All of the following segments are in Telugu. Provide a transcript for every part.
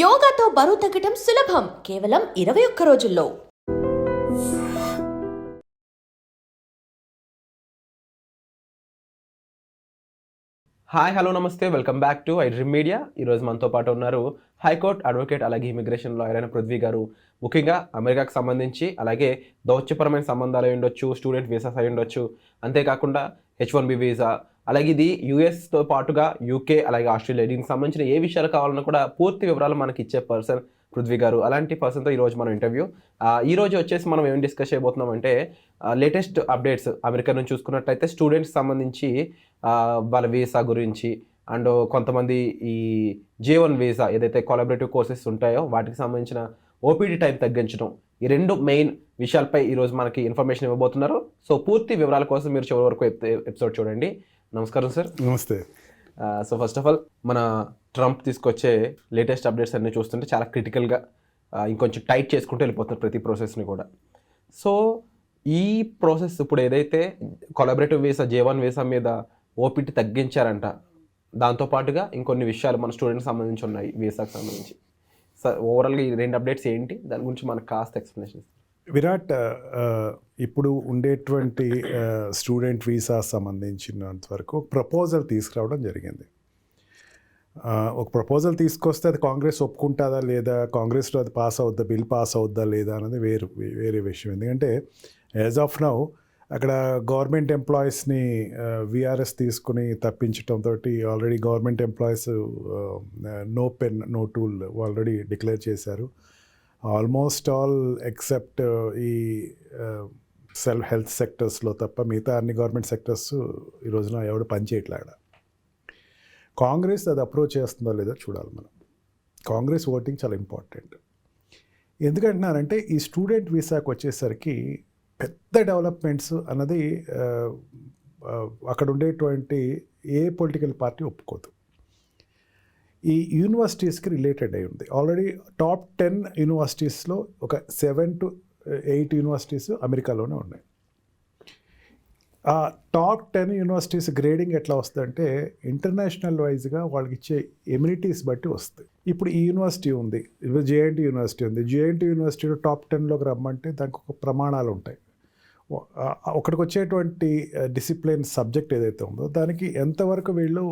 యోగాతో బరువు తగ్గటం సులభం కేవలం 21 రోజుల్లో. హాయ్ హలో నమస్తే, welcome back to iDream media. ఈరోజు మనతో పాటు ఉన్నారు హైకోర్టు అడ్వకేట్ అలాగే ఇమిగ్రేషన్ లాయర్ అయిన పృథ్వీ గారు. ముఖ్యంగా అమెరికాకు సంబంధించి అలాగే దౌత్యపరమైన సంబంధాలు అయి ఉండొచ్చు, స్టూడెంట్ వీసాస్ అయి ఉండొచ్చు, అంతేకాకుండా H1B వీసా, అలాగే ఇది యూఎస్తో పాటుగా యూకే అలాగే ఆస్ట్రేలియా, దీనికి సంబంధించిన ఏ విషయాలు కావాలన్నా కూడా పూర్తి వివరాలు మనకి ఇచ్చే పర్సన్ పృథ్వీ గారు. అలాంటి పర్సన్తో ఈరోజు మనం ఇంటర్వ్యూ. ఈరోజు వచ్చేసి మనం ఏం డిస్కస్ చేయబోతున్నాం అంటే లేటెస్ట్ అప్డేట్స్ అమెరికా నుంచి చూసుకున్నట్లయితే స్టూడెంట్స్ సంబంధించి వాళ్ళ వీసా గురించి, అండ్ కొంతమంది ఈ J1 వీసా ఏదైతే కొలాబరేటివ్ కోర్సెస్ ఉంటాయో వాటికి సంబంధించిన ఓపీడీ టైం తగ్గించడం, ఈ రెండు మెయిన్ విషయాలపై ఈరోజు మనకి ఇన్ఫర్మేషన్ ఇవ్వబోతున్నారు. సో పూర్తి వివరాల కోసం మీరు చివరి వరకు ఎపిసోడ్ చూడండి. నమస్కారం సార్. నమస్తే. సో ఫస్ట్ ఆఫ్ ఆల్ మన ట్రంప్ తీసుకొచ్చే లేటెస్ట్ అప్డేట్స్ అన్నీ చూస్తుంటే చాలా క్రిటికల్గా ఇంకొంచెం టైట్ చేసుకుంటూ వెళ్ళిపోతున్నారు ప్రతి ప్రాసెస్ని కూడా. సో ఈ ప్రాసెస్ ఇప్పుడు ఏదైతే కొలాబరేటివ్ వీసా J1 వీసా మీద ఓపీటీ తగ్గించారంట, దాంతోపాటుగా ఇంకొన్ని విషయాలు మన స్టూడెంట్కి సంబంధించి ఉన్నాయి వీసాకి సంబంధించి. సార్ ఓవరాల్గా ఈ రెండు అప్డేట్స్ ఏంటి, దాని గురించి మనకు కాస్త ఎక్స్ప్లెనేషన్. విరాట్, ఇప్పుడు ఉండేటువంటి స్టూడెంట్ వీసా సంబంధించినంత వరకు ఒక ప్రపోజల్ తీసుకురావడం జరిగింది. ఒక ప్రపోజల్ తీసుకొస్తే అది కాంగ్రెస్ ఒప్పుకుంటుందా లేదా, కాంగ్రెస్లో అది పాస్ అవుద్దా, బిల్ పాస్ అవుద్దా లేదా అనేది వేరే విషయం. ఎందుకంటే యాజ్ ఆఫ్ నౌ అక్కడ గవర్నమెంట్ ఎంప్లాయీస్ని విఆర్ఎస్ తీసుకుని తప్పించడంతో already government employees no pen no tool already declare చేశారు. ఆల్మోస్ట్ ఆల్ ఎక్సెప్ట్ ఈ హెల్త్ సెక్టర్స్లో తప్ప మిగతా అన్ని గవర్నమెంట్ సెక్టర్స్ ఈ రోజున ఎవడు పని చేయట్లేడ. కాంగ్రెస్ అది అప్రోచ్ చేస్తుందో లేదో చూడాలి మనం. కాంగ్రెస్ ఓటింగ్ చాలా ఇంపార్టెంట్. ఎందుకంటున్నారంటే ఈ స్టూడెంట్ వీసాకి వచ్చేసరికి పెద్ద డెవలప్మెంట్స్ అన్నది అక్కడ ఉండేటువంటి ఏ పొలిటికల్ పార్టీ ఒప్పుకోదు. ఈ యూనివర్సిటీస్కి రిలేటెడ్ అయి ఉంది. ఆల్రెడీ టాప్ 10 యూనివర్సిటీస్లో ఒక 7 to 8 యూనివర్సిటీస్ అమెరికాలోనే ఉన్నాయి. ఆ టాప్ 10 యూనివర్సిటీస్ గ్రేడింగ్ ఎట్లా వస్తుందంటే ఇంటర్నేషనల్ వైజ్గా వాళ్ళకి ఇచ్చే ఎమ్యూనిటీస్ బట్టి వస్తుంది. ఇప్పుడు ఈ యూనివర్సిటీ ఉంది, ఇప్పుడు JNT యూనివర్సిటీ ఉంది. JNT యూనివర్సిటీలో టాప్ 10లోకి రమ్మంటే దానికి ఒక ప్రమాణాలు ఉంటాయి. ఒకటికి వచ్చేటువంటి డిసిప్లిన్ సబ్జెక్ట్ ఏదైతే ఉందో దానికి ఎంతవరకు వీళ్ళు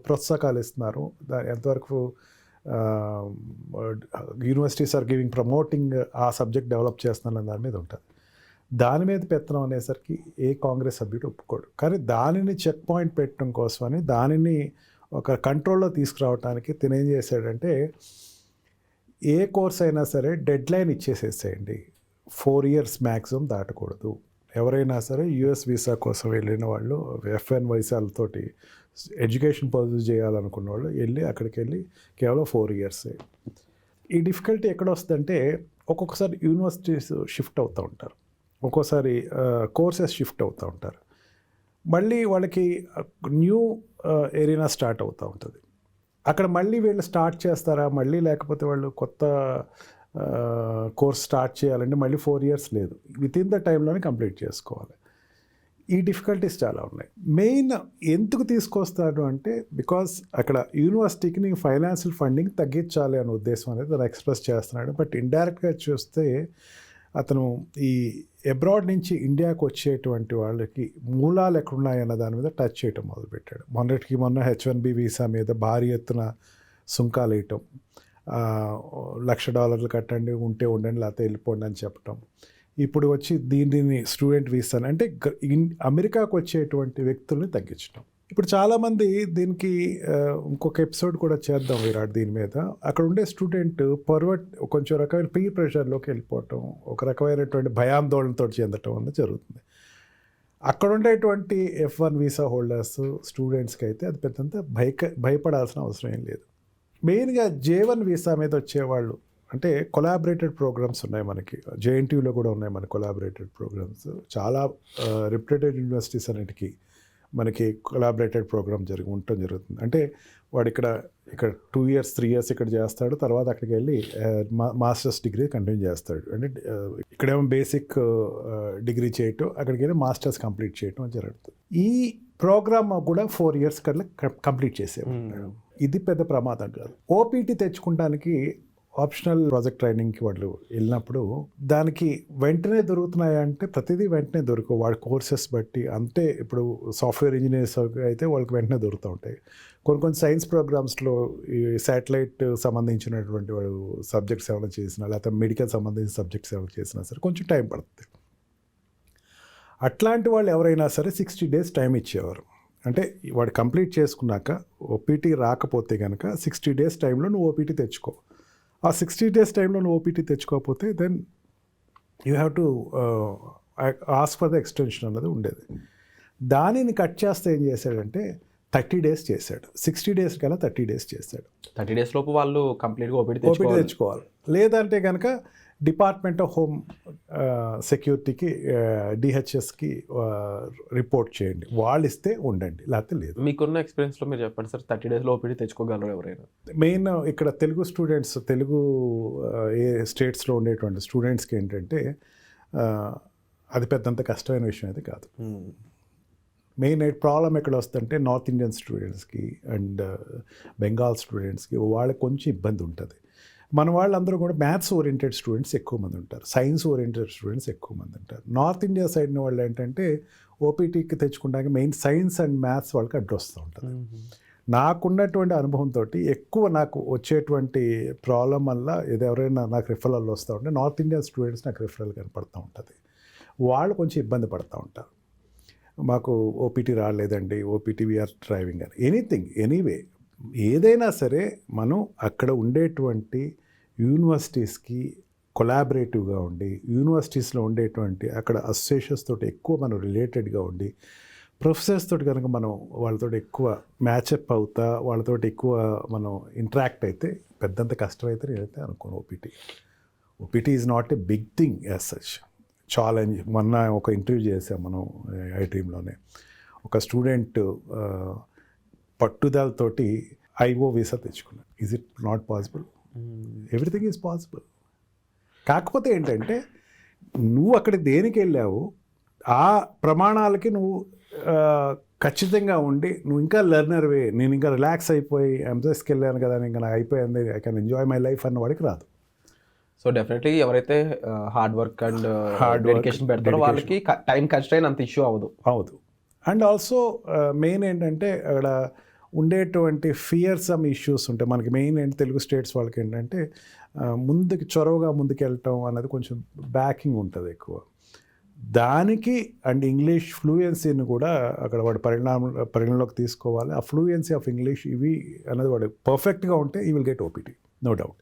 ప్రోత్సాహకాలు ఇస్తున్నారు, ఎంతవరకు యూనివర్సిటీస్ ఆర్ గివింగ్ ప్రమోటింగ్ ఆ సబ్జెక్ట్ డెవలప్ చేస్తున్నారు దాని మీద ఉంటుంది. దాని మీద పెత్తనం అనేసరికి ఏ కాంగ్రెస్ సభ్యుడు ఒప్పుకోడు. కానీ దానిని చెక్ పాయింట్ పెట్టడం కోసమని, దానిని ఒక కంట్రోల్లో తీసుకురావడానికి తినేం చేశాడంటే ఏ కోర్స్ అయినా సరే డెడ్ లైన్ ఇచ్చేసేసేయండి, 4 years మ్యాక్సిమం దాటకూడదు. ఎవరైనా సరే US వీసా కోసం వెళ్ళిన వాళ్ళు FN వీసాలతోటి ఎడ్యుకేషన్ పర్సూ చేయాలనుకున్న వాళ్ళు అక్కడికి వెళ్ళి కేవలం 4 years. ఈ డిఫికల్టీ ఎక్కడ వస్తుందంటే ఒక్కొక్కసారి యూనివర్సిటీస్ షిఫ్ట్ అవుతూ ఉంటారు, ఒక్కోసారి కోర్సెస్ షిఫ్ట్ అవుతూ ఉంటారు, మళ్ళీ వాళ్ళకి న్యూ ఏరియా స్టార్ట్ అవుతూ ఉంటుంది. అక్కడ మళ్ళీ వీళ్ళు స్టార్ట్ చేస్తారా మళ్ళీ, లేకపోతే వాళ్ళు కొత్త కోర్స్ స్టార్ట్ చేయాలంటే మళ్ళీ 4 years లేదు, వితిన్ ద టైంలోనే కంప్లీట్ చేసుకోవాలి. ఈ డిఫికల్టీస్ చాలా ఉన్నాయి. మెయిన్ ఎందుకు తీసుకొస్తాడు అంటే బికాస్ అక్కడ యూనివర్సిటీకి నీకు ఫైనాన్షియల్ ఫండింగ్ తగ్గించాలి అనే ఉద్దేశం అనేది తను ఎక్స్ప్రెస్ చేస్తున్నాడు. బట్ ఇండైరెక్ట్గా చూస్తే అతను ఈ అబ్రాడ్ నుంచి ఇండియాకు వచ్చేటువంటి వాళ్ళకి మూలాలు ఎక్కడున్నాయన్న దాని మీద టచ్ చేయటం మొదలుపెట్టాడు. మొన్న H1B వీసా మీద భారీ ఎత్తున సుంకాలు వేయటం, $1,00,000 కట్టండి, ఉంటే ఉండండి లేకపోతే వెళ్ళిపోండి అని చెప్పటం. ఇప్పుడు వచ్చి దీనిని స్టూడెంట్ వీసా అంటే అమెరికాకు వచ్చేటువంటి వ్యక్తుల్ని తగ్గించడం. ఇప్పుడు చాలామంది దీనికి ఇంకొక ఎపిసోడ్ కూడా చేద్దాం విరాట్ దీని మీద. అక్కడ ఉండే స్టూడెంట్ కొంచెం రకమైన పీర్ ప్రెషర్లోకి వెళ్ళిపోవటం, ఒక రకమైనటువంటి భయాందోళనతో చెందటం అన్నది జరుగుతుంది. అక్కడ ఉండేటువంటి F1 వీసా హోల్డర్స్ స్టూడెంట్స్కి అయితే అది పెద్దంత భయపడాల్సిన అవసరం ఏం లేదు. మెయిన్గా J1 వీసా మీద వచ్చేవాళ్ళు అంటే కొలాబరేటెడ్ ప్రోగ్రామ్స్ ఉన్నాయి మనకి, JNTUలో కూడా ఉన్నాయి మన కొలాబరేటెడ్ ప్రోగ్రామ్స్. చాలా రిప్యూటెడ్ యూనివర్సిటీస్ అన్నిటికీ మనకి కొలాబరేటెడ్ ప్రోగ్రామ్ ఉండటం జరుగుతుంది. అంటే వాడు ఇక్కడ 2 years 3 years ఇక్కడ చేస్తాడు, తర్వాత అక్కడికి వెళ్ళి మాస్టర్స్ డిగ్రీ కంటిన్యూ చేస్తాడు. అంటే ఇక్కడేమో బేసిక్ డిగ్రీ చేయటం, అక్కడికి వెళ్ళి మాస్టర్స్ కంప్లీట్ చేయటం జరుగుతుంది. ఈ ప్రోగ్రామ్ కూడా 4 years కల్లా కంప్లీట్ చేసేవాడు. ఇది పెద్ద ప్రమాదం కాదు. ఓపీటీ తెచ్చుకోవడానికి ఆప్షనల్ ప్రాజెక్ట్ ట్రైనింగ్కి వాళ్ళు వెళ్ళినప్పుడు దానికి వెంటనే దొరుకుతున్నాయా అంటే ప్రతిదీ వెంటనే దొరకవు. వాళ్ళ కోర్సెస్ బట్టి, అంటే ఇప్పుడు సాఫ్ట్వేర్ ఇంజనీర్స్ అయితే వాళ్ళకి వెంటనే దొరుకుతూ ఉంటాయి. కొన్ని సైన్స్ ప్రోగ్రామ్స్లో ఈ శాటిలైట్ సంబంధించినటువంటి వాళ్ళు సబ్జెక్ట్స్ ఏమైనా చేసినా, లేకపోతే మెడికల్ సంబంధించిన సబ్జెక్ట్స్ ఏమైనా చేసినా సరే కొంచెం టైం పడుతుంది. అట్లాంటి వాళ్ళు ఎవరైనా సరే 60 days టైం ఇచ్చేవారు. అంటే వాడు కంప్లీట్ చేసుకున్నాక ఓపీటీ రాకపోతే కనుక 60 days టైంలో నువ్వు ఓపీటీ తెచ్చుకో. ఆ 60 days టైంలో నువ్వు ఓపీటీ తెచ్చుకోకపోతే then you have to ask for the extension అన్నది ఉండేది. దానిని కట్ చేస్తే ఏం చేశాడంటే 30 days చేశాడు. 60 days కన్నా 30 days చేశాడు. 30 days లోపు వాళ్ళు కంప్లీట్గా ఓపీటీ తెచ్చుకోవాలి. లేదంటే కనుక డిపార్ట్మెంట్ ఆఫ్ హోమ్ సెక్యూరిటీకి డిహెచ్ఎస్కి రిపోర్ట్ చేయండి, వాళ్ళు ఇస్తే ఉండండి, లేకపోతే లేదు. మీకున్న ఎక్స్పీరియన్స్లో మీరు చెప్పండి సార్, 30 days ఓపీటీ తెచ్చుకోగలరు ఎవరైనా? మెయిన్ ఇక్కడ తెలుగు స్టూడెంట్స్, తెలుగు ఏ స్టేట్స్లో ఉండేటువంటి స్టూడెంట్స్కి ఏంటంటే అది పెద్దంత కష్టమైన విషయం అయితే కాదు. మెయిన్ ప్రాబ్లం ఎక్కడ వస్తుందంటే నార్త్ ఇండియన్ స్టూడెంట్స్కి అండ్ బెంగాల్ స్టూడెంట్స్కి వాళ్ళకి కొంచెం ఇబ్బంది ఉంటుంది. మన వాళ్ళందరూ కూడా మ్యాథ్స్ ఓరియంటెడ్ స్టూడెంట్స్ ఎక్కువ మంది ఉంటారు, సైన్స్ ఓరియంటెడ్ స్టూడెంట్స్ ఎక్కువ మంది ఉంటారు. నార్త్ ఇండియా సైడ్ వాళ్ళు ఏంటంటే ఓపీటీకి తెచ్చుకుంటాక మెయిన్ సైన్స్ అండ్ మ్యాథ్స్ వాళ్ళకి అడ్డు వస్తూ ఉంటుంది. నాకున్నటువంటి అనుభవంతో ఎక్కువ నాకు వచ్చేటువంటి ప్రాబ్లం వల్ల ఇది ఎవరైనా నాకు రిఫరల్ వస్తూ ఉంటే నార్త్ ఇండియన్ స్టూడెంట్స్ నాకు రిఫరల్ కనపడుతూ ఉంటుంది. వాళ్ళు కొంచెం ఇబ్బంది పడుతూ ఉంటారు. మాకు ఓపీటీ రాలేదండి, ఓపీటీ వీఆర్ డ్రైవింగ్ అని, ఎనీథింగ్ ఎనీవే ఏదైనా సరే మనం అక్కడ ఉండేటువంటి యూనివర్సిటీస్కి కొలాబరేటివ్గా ఉండి, యూనివర్సిటీస్లో ఉండేటువంటి అక్కడ అసోసియేషన్స్ తోటి ఎక్కువ మనం రిలేటెడ్గా ఉండి, ప్రొఫెసర్స్ తోటి కనుక మనం వాళ్ళతో ఎక్కువ మ్యాచప్ అవుతా, వాళ్ళతో ఎక్కువ మనం ఇంటరాక్ట్ అయితే పెద్దంత కష్టమైతే నేనైతే అనుకోను. OPT is not a big thing as such. Challenge. మొన్న ఒక ఇంటర్వ్యూ చేసాం మనం ఐడ్రీమ్లోనే. ఒక స్టూడెంట్ పట్టుదలతోటి ఐఓ వీసా తెచ్చుకున్నాడు. Is it not possible? Everything is possible. కాకపోతే ఏంటంటే నువ్వు అక్కడ దేనికి వెళ్ళావు, ఆ ప్రమాణాలకి నువ్వు ఖచ్చితంగా ఉండి, నువ్వు ఇంకా లెర్నర్వే, నేను ఇంకా రిలాక్స్ అయిపోయి ఎంఎస్కి వెళ్ళాను కదా, ఇంకా నాకు అయిపోయింది, I can enjoy my life అన్న వాడికి రాదు. సో డెఫినెట్లీ ఎవరైతే హార్డ్ వర్క్ అండ్ డెడికేషన్ పెడతారో వాళ్ళకి టైం కన్స్ట్రైన్ అంత ఇష్యూ అవ్వదు. అండ్ ఆల్సో మెయిన్ ఏంటంటే అక్కడ ఉండేటువంటి ఫియర్సమ్ ఇష్యూస్ ఉంటాయి. మనకి మెయిన్ ఏంటి తెలుగు స్టేట్స్ వాళ్ళకి ఏంటంటే ముందుకు చొరవగా ముందుకు వెళ్ళటం అనేది కొంచెం బ్యాకింగ్ ఉంటుంది ఎక్కువ. దానికి అండ్ ఇంగ్లీష్ ఫ్లూయెన్సీని కూడా అక్కడ వాడు పరిగణలోకి తీసుకోవాలి. ఆ ఫ్లూయెన్సీ ఆఫ్ ఇంగ్లీష్ ఇవి అనేది వాడు పర్ఫెక్ట్గా ఉంటే he will get OPT, no doubt.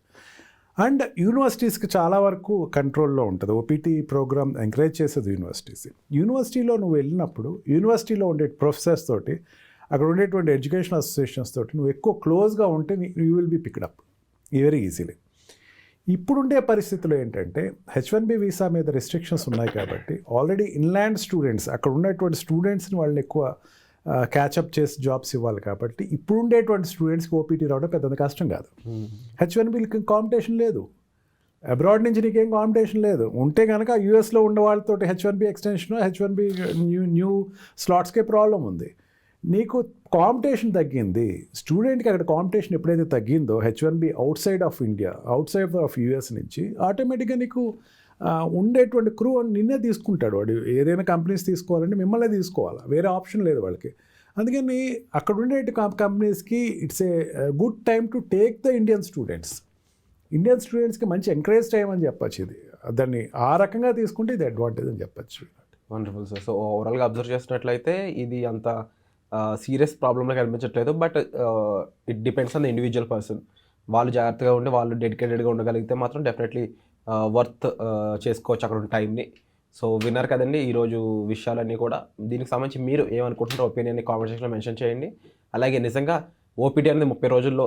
And యూనివర్సిటీస్కి చాలా వరకు కంట్రోల్లో ఉంటుంది. ఓపీటీ ప్రోగ్రామ్ ఎంకరేజ్ చేసేది యూనివర్సిటీస్. యూనివర్సిటీలో నువ్వు వెళ్ళినప్పుడు యూనివర్సిటీలో ఉండే ప్రొఫెసర్స్ తోటి, అక్కడ ఉండేటువంటి ఎడ్యుకేషన్ అసోసియేషన్స్ తోటి నువ్వు ఎక్కువ క్లోజ్గా ఉంటే you will be picked up very easily. ఇప్పుడుండే పరిస్థితుల్లో ఏంటంటే H1B వీసా మీద రెస్ట్రిక్షన్స్ ఉన్నాయి కాబట్టి ఆల్రెడీ ఇన్లాండ్ స్టూడెంట్స్, అక్కడ ఉన్నటువంటి స్టూడెంట్స్ని వాళ్ళని ఎక్కువ క్యాచప్ చేసి జాబ్స్ ఇవ్వాలి కాబట్టి ఇప్పుడు ఉండేటువంటి స్టూడెంట్స్కి ఓపీటీ రావడం పెద్ద కష్టం కాదు. H1Bకి కాంపిటీషన్ లేదు, అబ్రాడ్ నుంచి నీకేం కాంపిటీషన్ లేదు. ఉంటే కనుక యూఎస్లో ఉన్న వాళ్ళతో H1B extension, H1B new స్లాట్స్కే problem ఉంది. నీకు కాంపిటీషన్ తగ్గింది, స్టూడెంట్కి అక్కడ కాంపిటీషన్ ఎప్పుడైతే తగ్గిందో H1B out side of India, out side of US నుంచి ఆటోమేటిక్గా నీకు ఉండేటువంటి క్రూ నిన్నే తీసుకుంటాడు. వాడు ఏదైనా కంపెనీస్ తీసుకోవాలంటే మిమ్మల్నే తీసుకోవాలి, వేరే ఆప్షన్ లేదు వాళ్ళకి. అందుకని అక్కడ ఉండే కంపెనీస్కి it's a good time to take the Indian స్టూడెంట్స్కి మంచి ఎంకరేజ్ టైం అని చెప్పచ్చు. ఇది దాన్ని ఆ రకంగా తీసుకుంటే ఇది అడ్వాంటేజ్ అని చెప్పచ్చు. Wonderful sir. సో ఓవరాల్గా అబ్జర్వ్ చేసినట్లయితే ఇది అంత సీరియస్ ప్రాబ్లంలో కనిపించట్లేదు. But it depends on the individual person. వాళ్ళు జాగ్రత్తగా ఉండి వాళ్ళు డెడికేటెడ్గా ఉండగలిగితే మాత్రం డెఫినెట్లీ వర్త్ చేసుకోవచ్చు అక్కడ ఉన్న టైంని. సో విన్నారు కదండి ఈరోజు విషయాలన్నీ కూడా. దీనికి సంబంధించి మీరు ఏమనుకుంటున్నారో ఒపీనియన్ని కామెంట్ సెక్షన్లో మెన్షన్ చేయండి. అలాగే నిజంగా ఓపీటీ అనేది 30 రోజుల్లో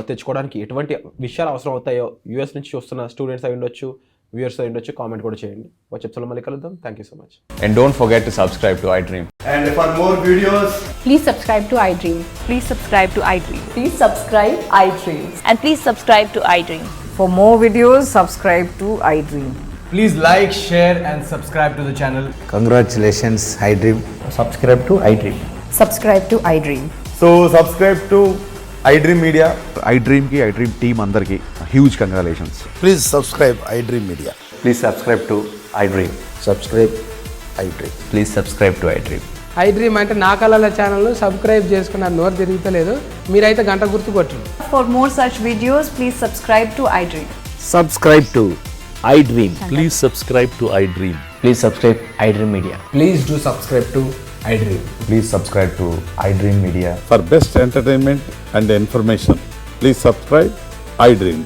తెచ్చుకోవడానికి ఎటువంటి విషయాలు అవసరం అవుతాయో యూఎస్ నుంచి చూస్తున్న స్టూడెంట్స్ అయి ఉండొచ్చు, వ్యూయర్స్ అయి ఉండొచ్చు, కామెంట్ కూడా చేయండి. వచ్చే ఎపిసోడ్లో మళ్ళీ కలుద్దాం. Thank you so much. And don't forget to subscribe to iDream. And for more videos, Please subscribe to iDream. Please subscribe to iDream. Please subscribe iDream. And please subscribe to iDream. For more videos, subscribe to iDream. please like, share and subscribe to the channel. Congratulations, iDream. Subscribe to iDream. Subscribe to iDream. So subscribe to iDream Media. iDream team అందరికి huge congratulations. Please subscribe iDream Media. Please subscribe to iDream. Subscribe iDream. Please subscribe to iDream. iDream అంటే నా కళల ఛానల్ సబ్స్క్రైబ్ చేసుకున్నారు, నోరు తిరుగుతలేదు. మీరైతే గంట గుర్తు కొట్టండి. For more such videos, please subscribe to iDream. Subscribe to iDream. Please subscribe to iDream. Please subscribe iDream Media. Please do subscribe to iDream. Please subscribe to iDream Media. For best entertainment and information, please subscribe iDream.